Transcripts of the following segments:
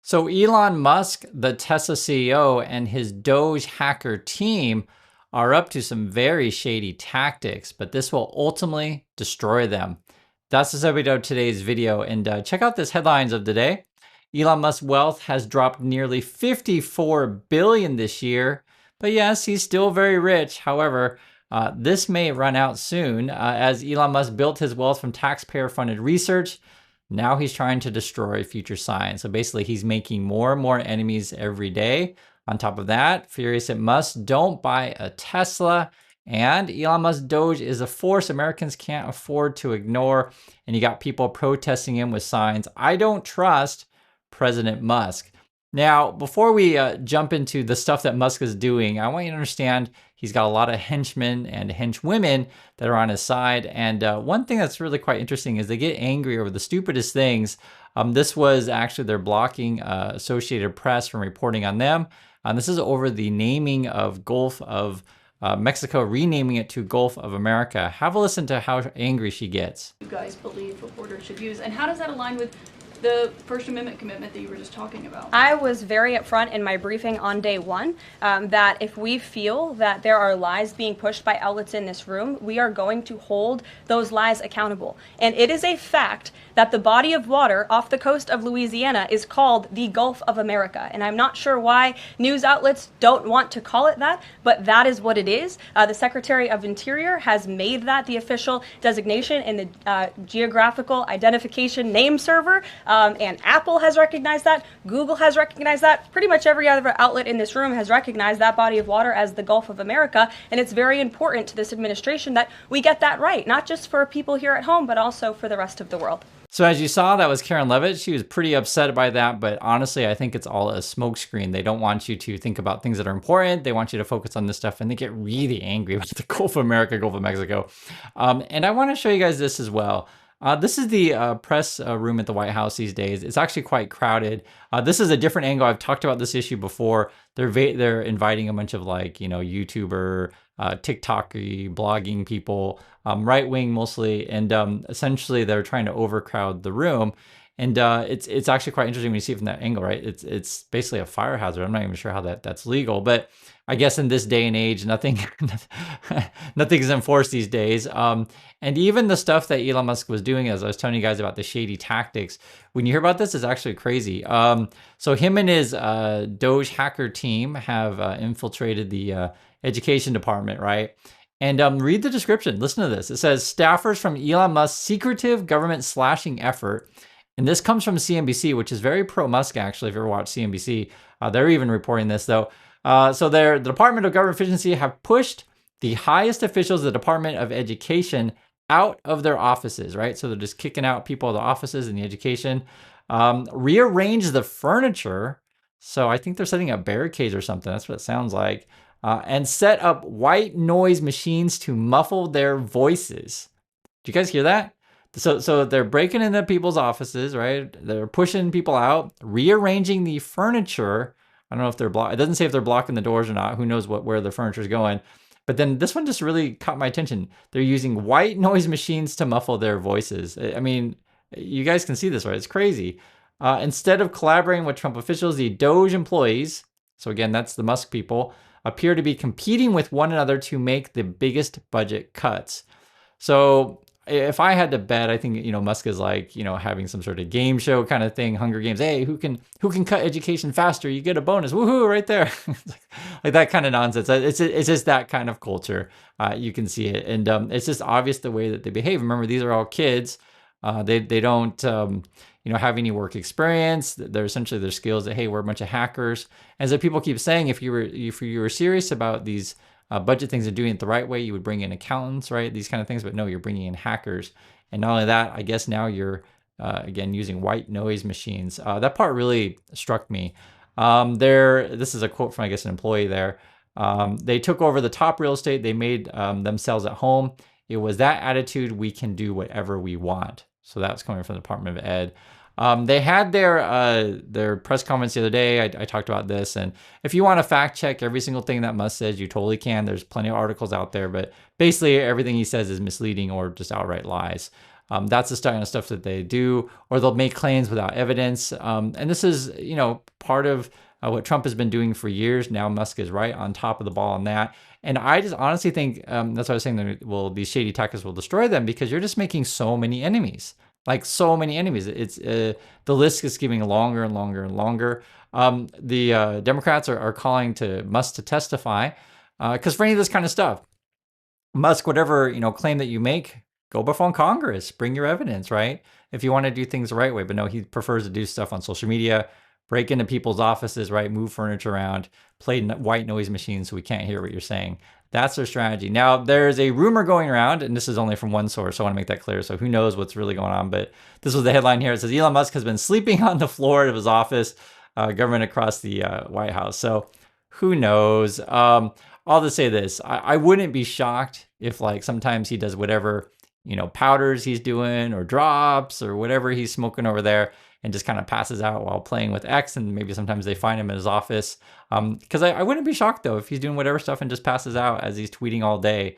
So Elon Musk, the Tesla CEO, and his Doge hacker team are up to some very shady tactics, but this will ultimately destroy them. That's the subject of today's video, and check out this headlines of the day. Elon Musk's wealth has dropped nearly 54 billion this year, but yes, he's still very rich. However, this may run out soon as Elon Musk built his wealth from taxpayer-funded research. Now he's trying to destroy future science. So basically, he's making more and more enemies every day. On top of that, furious at Musk, don't buy a Tesla. And Elon Musk Doge is a force Americans can't afford to ignore. And you got people protesting him with signs, "I don't trust President Musk." Now, before we jump into the stuff that Musk is doing, I want you to understand he's got a lot of henchmen and henchwomen that are on his side. And one thing that's really quite interesting is they get angry over the stupidest things. This was actually, they're blocking Associated Press from reporting on them. This is over the naming of Gulf of Mexico, renaming it to Gulf of America. Have a listen to how angry she gets. You guys believe reporters should use, and how does that align with the First Amendment commitment that you were just talking about? I was very upfront in my briefing on day one that if we feel that there are lies being pushed by outlets in this room, we are going to hold those lies accountable. And it is a fact that the body of water off the coast of Louisiana is called the Gulf of America. And I'm not sure why news outlets don't want to call it that, but that is what it is. The Secretary of Interior has made that the official designation in the geographical identification name server. And Apple has recognized that, Google has recognized that, pretty much every other outlet in this room has recognized that body of water as the Gulf of America, and it's very important to this administration that we get that right, not just for people here at home, but also for the rest of the world. So as you saw, that was Karen Levitt. She was pretty upset by that, but honestly, I think it's all a smokescreen. They don't want you to think about things that are important. They want you to focus on this stuff, and they get really angry with the Gulf of America, Gulf of Mexico. And I want to show you guys this as well. This is the press room at the White House these days. It's actually quite crowded. This is a different angle. I've talked about this issue before. They're inviting a bunch of YouTuber, TikTok-y, blogging people, right-wing mostly, and essentially they're trying to overcrowd the room. And it's actually quite interesting when you see it from that angle, right? It's basically a fire hazard. I'm not even sure how that's legal, but I guess in this day and age, nothing is enforced these days. And even the stuff that Elon Musk was doing, as I was telling you guys about the shady tactics, when you hear about this, it's actually crazy. So him and his Doge hacker team have infiltrated the education department, right? And read the description. Listen to this. It says, staffers from Elon Musk's secretive government slashing effort. And this comes from CNBC, which is very pro-Musk, actually, if you ever watch CNBC. They're even reporting this, though. So the Department of Government Efficiency have pushed the highest officials of the Department of Education out of their offices, right? So they're just kicking out people of the offices in the education. Rearrange the furniture. So I think they're setting up barricades or something. That's what it sounds like. And set up white noise machines to muffle their voices. Do you guys hear that? So they're breaking into people's offices, right? They're pushing people out, rearranging the furniture. I don't know if they're it doesn't say if they're blocking the doors or not. Who knows where the furniture is going. But then this one just really caught my attention. They're using white noise machines to muffle their voices. I mean, you guys can see this, right? It's crazy. Instead of collaborating with Trump officials, the Doge employees, so again, that's the Musk people, appear to be competing with one another to make the biggest budget cuts. So if I had to bet, I think, Musk is like, having some sort of game show kind of thing, Hunger Games. Hey, who can cut education faster? You get a bonus. Woohoo, right there. like that kind of nonsense. It's just that kind of culture. You can see it. And it's just obvious the way that they behave. Remember, these are all kids. They don't, have any work experience. They're essentially their skills that, hey, we're a bunch of hackers. As the people keep saying, if you were serious about these budget things and doing it the right way, you would bring in accountants, right? These kind of things, but no, you're bringing in hackers. And not only that, I guess now you're, again, using white noise machines. That part really struck me. This is a quote from, I guess, an employee there. They took over the top real estate. They made themselves at home. It was that attitude, we can do whatever we want. So that's coming from the Department of Ed. They had their press conference the other day. I talked about this, and if you want to fact check every single thing that Musk says, you totally can. There's plenty of articles out there, but basically everything he says is misleading or just outright lies. That's the kind of stuff that they do, or they'll make claims without evidence. And this is, part of what Trump has been doing for years. Now Musk is right on top of the ball on that. And I just honestly think that's why I was saying that, well, these shady tactics will destroy them, because you're just making so many enemies. Like so many enemies. It's the list is getting longer and longer and longer. The Democrats are calling to Musk to testify, because for any of this kind of stuff, Musk, whatever claim that you make, go before Congress, bring your evidence, right? If you want to do things the right way. But no, he prefers to do stuff on social media, break into people's offices, right? Move furniture around, play white noise machines so we can't hear what you're saying. That's their strategy. Now, there's a rumor going around, and this is only from one source, so I want to make that clear. So who knows what's really going on, but this was the headline here. It says Elon Musk has been sleeping on the floor of his office, government across the White House. So who knows? I'll just say this. I wouldn't be shocked if, like, sometimes he does whatever, powders he's doing or drops or whatever he's smoking over there, and just kind of passes out while playing with X, and maybe sometimes they find him in his office. Because I wouldn't be shocked, though, if he's doing whatever stuff and just passes out as he's tweeting all day.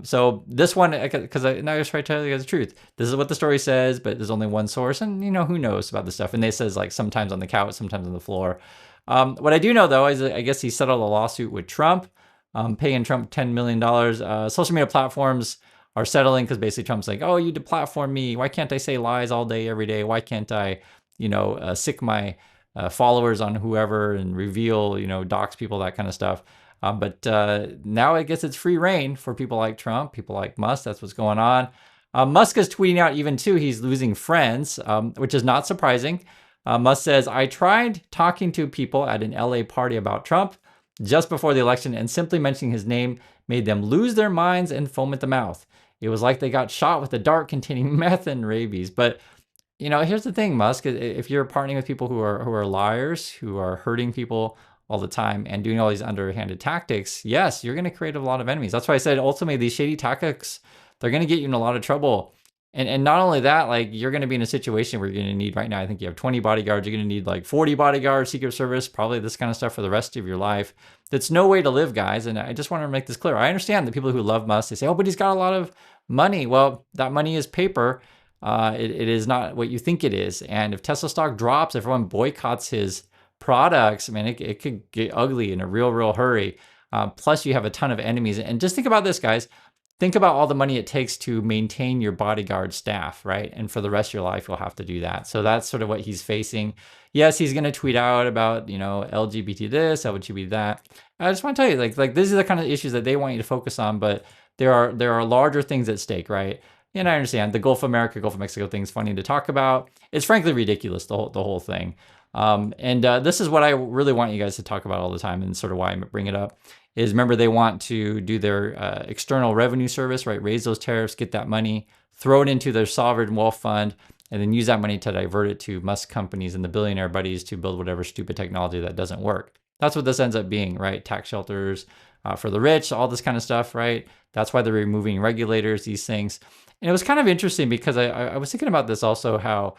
So this one, because I just try to tell you guys the truth. This is what the story says, but there's only one source, and who knows about this stuff. And they says, like, sometimes on the couch, sometimes on the floor. What I do know, though, is I guess he settled a lawsuit with Trump, paying Trump $10 million. Social media platforms are settling because basically Trump's like, oh, you deplatform me. Why can't I say lies all day, every day? Why can't I, sick my followers on whoever and reveal, dox people, that kind of stuff. But now I guess it's free reign for people like Trump, people like Musk. That's what's going on. Musk is tweeting out even too, he's losing friends, which is not surprising. Musk says, I tried talking to people at an LA party about Trump just before the election, and simply mentioning his name made them lose their minds and foam at the mouth. It was like they got shot with a dart containing meth and rabies. But, here's the thing, Musk, if you're partnering with people who are liars, who are hurting people all the time and doing all these underhanded tactics, yes, you're going to create a lot of enemies. That's why I said, ultimately, these shady tactics, they're going to get you in a lot of trouble. And not only that, like, you're going to be in a situation where you're going to need, right now, I think you have 20 bodyguards. You're going to need like 40 bodyguards, Secret Service, probably this kind of stuff for the rest of your life. That's no way to live, guys. And I just want to make this clear. I understand the people who love Musk, they say, oh, but he's got a lot of money. Well, that money is paper. It is not what you think it is. And if Tesla stock drops, everyone boycotts his products, I mean, it could get ugly in a real hurry. Plus, you have a ton of enemies. And just think about this, guys. Think about all the money it takes to maintain your bodyguard staff, right? And for the rest of your life, you'll have to do that. So that's sort of what he's facing. Yes, he's going to tweet out about, LGBT this, LGBT that. I just want to tell you, like these are the kind of issues that they want you to focus on, but there are larger things at stake, right? And I understand the Gulf of America, Gulf of Mexico thing is funny to talk about. It's frankly ridiculous, the whole thing. This is what I really want you guys to talk about all the time, and sort of why I bring it up. Is, remember, they want to do their external revenue service, right? Raise those tariffs, get that money, throw it into their sovereign wealth fund, and then use that money to divert it to Musk companies and the billionaire buddies to build whatever stupid technology that doesn't work. That's what this ends up being, right? Tax shelters for the rich, all this kind of stuff, right? That's why they're removing regulators, these things. And it was kind of interesting because I was thinking about this also, how,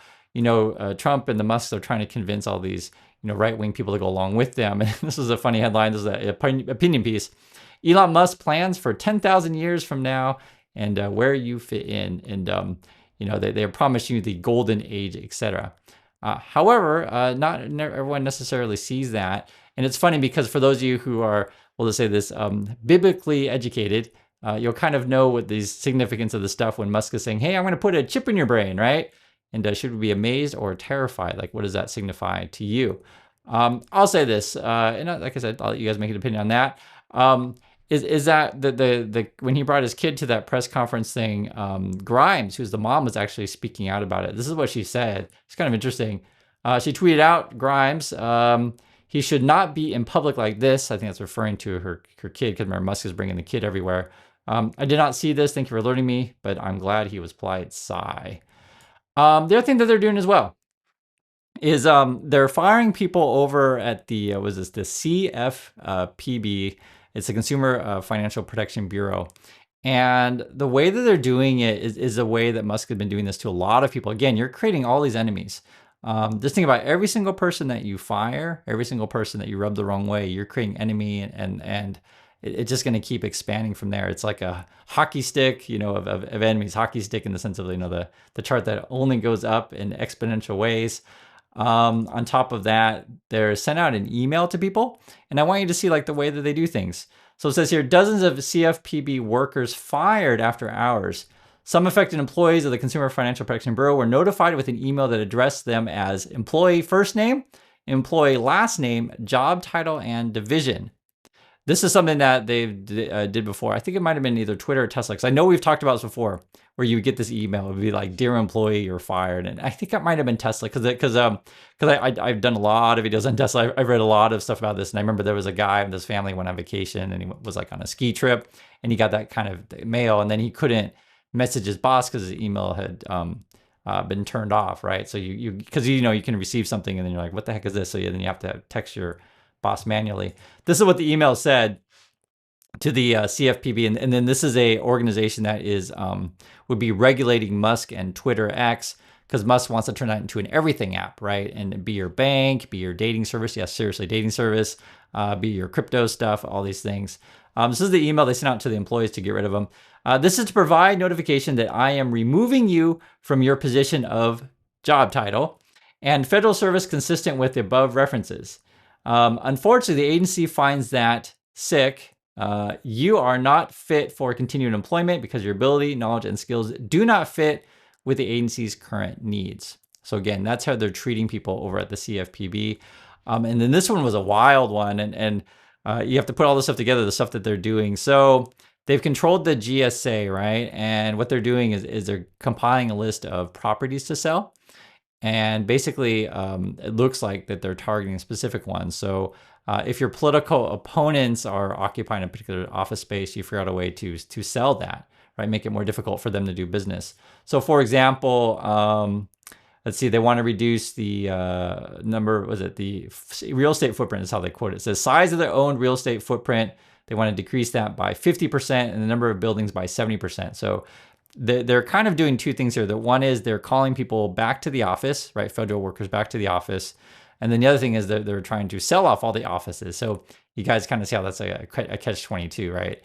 Trump and the Musks are trying to convince all these right-wing people to go along with them. And this is a funny headline. This is an opinion piece. Elon Musk plans for 10,000 years from now and where you fit in. And, they promise you the golden age, etc. However, not everyone necessarily sees that. And it's funny because for those of you who are, well, let's say this, biblically educated, you'll kind of know what the significance of the stuff when Musk is saying, hey, I'm going to put a chip in your brain, right? And should we be amazed or terrified? Like, what does that signify to you? I'll say this, and like I said, I'll let you guys make an opinion on that. Is that the when he brought his kid to that press conference thing, Grimes, who's the mom, was actually speaking out about it. This is what she said. It's kind of interesting. She tweeted out, Grimes, he should not be in public like this. I think that's referring to her kid, because remember, Musk is bringing the kid everywhere. I did not see this. Thank you for alerting me, but I'm glad he was polite. Sigh. The other thing that they're doing as well is they're firing people over at the the CFPB. It's the Consumer Financial Protection Bureau. And the way that they're doing it is a way that Musk has been doing this to a lot of people. Again, you're creating all these enemies. Just think about every single person that you fire, every single person that you rub the wrong way, you're creating enemy, and it's just going to keep expanding from there. It's like a hockey stick, of enemies, hockey stick in the sense of, the chart that only goes up in exponential ways. On top of that, they're sent out an email to people, and I want you to see like the way that they do things. So it says here, dozens of CFPB workers fired after hours. Some affected employees of the Consumer Financial Protection Bureau were notified with an email that addressed them as employee first name, employee last name, job title, and division. This is something that they did before. I think it might have been either Twitter or Tesla, because I know we've talked about this before, where you get this email. It would be like, "Dear employee, you're fired." And I think that might have been Tesla, because I've done a lot of videos on Tesla. I've read a lot of stuff about this, and I remember there was a guy and his family went on vacation, and he was like on a ski trip, and he got that kind of mail, and then he couldn't message his boss because his email had been turned off, right? So because you can receive something, and then you're like, "What the heck is this?" So then you have to text your boss manually. This is what the email said to the CFPB, and then this is a organization that is would be regulating Musk and Twitter X, because Musk wants to turn that into an everything app, right? And be your bank, be your dating service. Yes, seriously, dating service, be your crypto stuff, all these things. This is the email they sent out to the employees to get rid of them. This is to provide notification that I am removing you from your position of job title and federal service consistent with the above references. Unfortunately, the agency finds that you are not fit for continued employment because your ability, knowledge, and skills do not fit with the agency's current needs. So again, that's how they're treating people over at the CFPB. And then this one was a wild one, and you have to put all this stuff together, the stuff that they're doing. So they've controlled the GSA, right? And what they're doing is they're compiling a list of properties to sell. And basically, it looks like that they're targeting specific ones. So if your political opponents are occupying a particular office space, you figure out a way to sell that, right? Make it more difficult for them to do business. So for example, let's see, they want to reduce the the real estate footprint is how they quote it. It says size of their own real estate footprint. They want to decrease that by 50% and the number of buildings by 70%. So they're kind of doing two things here. The one is they're calling people back to the office, right? Federal workers back to the office. And then the other thing is that they're trying to sell off all the offices. So you guys kind of see how that's a catch-22, right?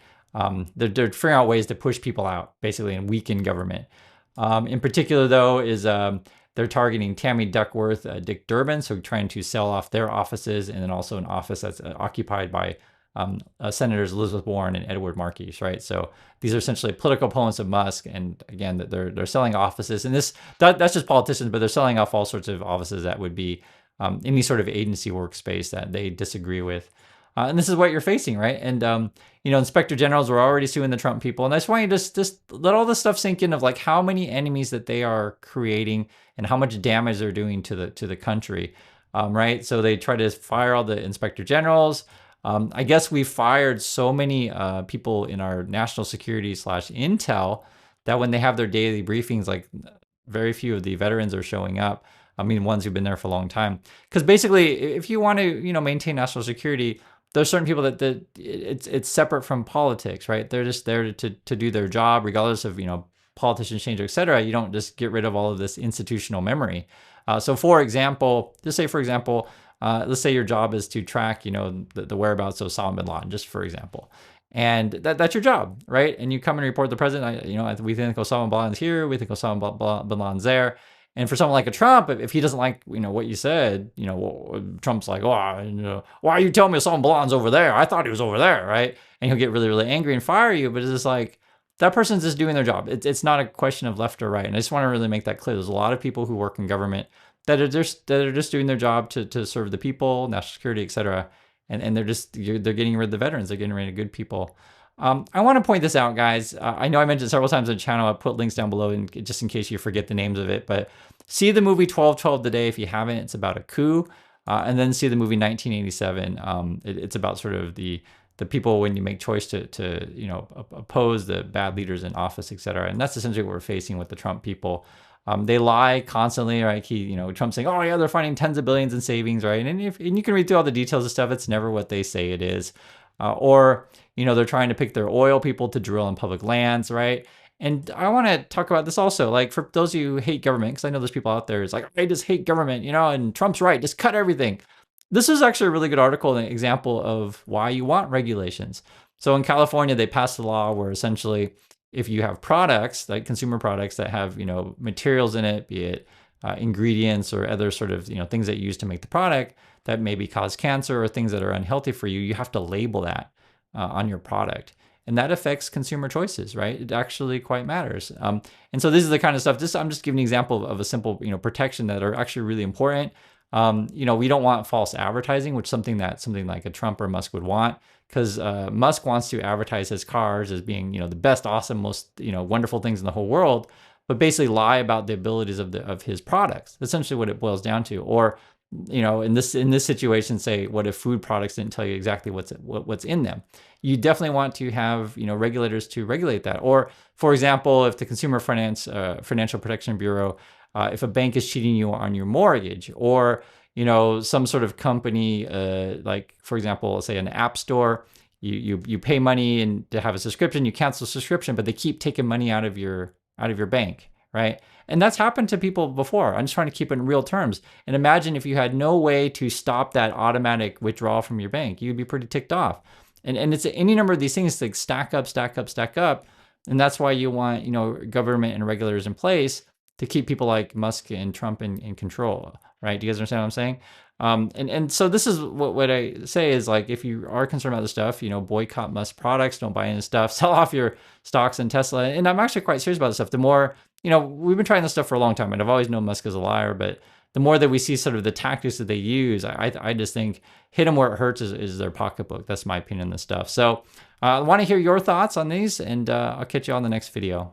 They're figuring out ways to push people out, basically, and weaken government. In particular, though, is they're targeting Tammy Duckworth, Dick Durbin, so trying to sell off their offices, and then also an office that's occupied by Senators Elizabeth Warren and Edward Markey, right? So these are essentially political opponents of Musk, and again, they're selling offices, and that's just politicians, but they're selling off all sorts of offices that would be any sort of agency workspace that they disagree with. And this is what you're facing, right? And inspector generals were already suing the Trump people, and I just want you to just let all this stuff sink in of like how many enemies that they are creating and how much damage they're doing to the country, right? So they try to fire all the inspector generals. I guess we fired so many people in our national security / intel that when they have their daily briefings, like very few of the veterans are showing up. I mean, ones who've been there for a long time. Because basically, if you want to, maintain national security, there's certain people that it's separate from politics, right? They're just there to do their job, regardless of, politicians change, et cetera. You don't just get rid of all of this institutional memory. So for example, let's say your job is to track, the whereabouts of Osama bin Laden, just for example. And that's your job, right? And you come and report to the president, we think Osama bin Laden's here, we think Osama bin Laden's there. And for someone like a Trump, if he doesn't like, what you said, Trump's like, why are you telling me Osama bin Laden's over there? I thought he was over there, right? And he'll get really, really angry and fire you. But it's just like, that person's just doing their job. It's not a question of left or right. And I just want to really make that clear. There's a lot of people who work in government that are just doing their job to serve the people, national security, et cetera. And they're getting rid of the veterans. They're getting rid of good people. I want to point this out, guys. I know I mentioned several times on the channel. I'll put links down below just in case you forget the names of it. But see the movie 12/12 today if you haven't. It's about a coup. And then see the movie 1987. It's about sort of the people when you make choice to oppose the bad leaders in office, et cetera. And that's essentially what we're facing with the Trump people. They lie constantly, right? Trump's saying, oh yeah, they're finding tens of billions in savings, right? And you can read through all the details of stuff. It's never what they say it is. Or they're trying to pick their oil people to drill on public lands, right? And I want to talk about this also, like for those of you who hate government, because I know there's people out there who's like, I just hate government, and Trump's right, just cut everything. This is actually a really good article and an example of why you want regulations. So in California, they passed a law where essentially if you have products, like consumer products that have, materials in it, be it ingredients or other sort of, things that you use to make the product that maybe cause cancer or things that are unhealthy for you, you have to label that on your product. And that affects consumer choices, right? It actually quite matters. And so this is the kind of stuff, I'm just giving an example of a simple, protection that are actually really important. We don't want false advertising, which something like a Trump or Musk would want, because Musk wants to advertise his cars as being, the best, awesome, most, wonderful things in the whole world, but basically lie about the abilities of his products. Essentially what it boils down to. Or, in this situation, say, what if food products didn't tell you exactly what's in them? You definitely want to have, regulators to regulate that. Or, for example, if the Consumer Financial Protection Bureau, if a bank is cheating you on your mortgage, or some sort of company, like, for example, say an app store, you pay money and to have a subscription, you cancel a subscription, but they keep taking money out of your bank, right? And that's happened to people before. I'm just trying to keep it in real terms. And imagine if you had no way to stop that automatic withdrawal from your bank, you'd be pretty ticked off. And it's any number of these things that stack up. And that's why you want, government and regulators in place to keep people like Musk and Trump in control, right? Do you guys understand what I'm saying? And so this is what I say is, like, if you are concerned about this stuff, boycott Musk products, don't buy any stuff, sell off your stocks in Tesla. And I'm actually quite serious about this stuff. The more, we've been trying this stuff for a long time, and I've always known Musk is a liar, but the more that we see sort of the tactics that they use, I just think hit them where it hurts is their pocketbook. That's my opinion on this stuff. So I want to hear your thoughts on these, and I'll catch you on the next video.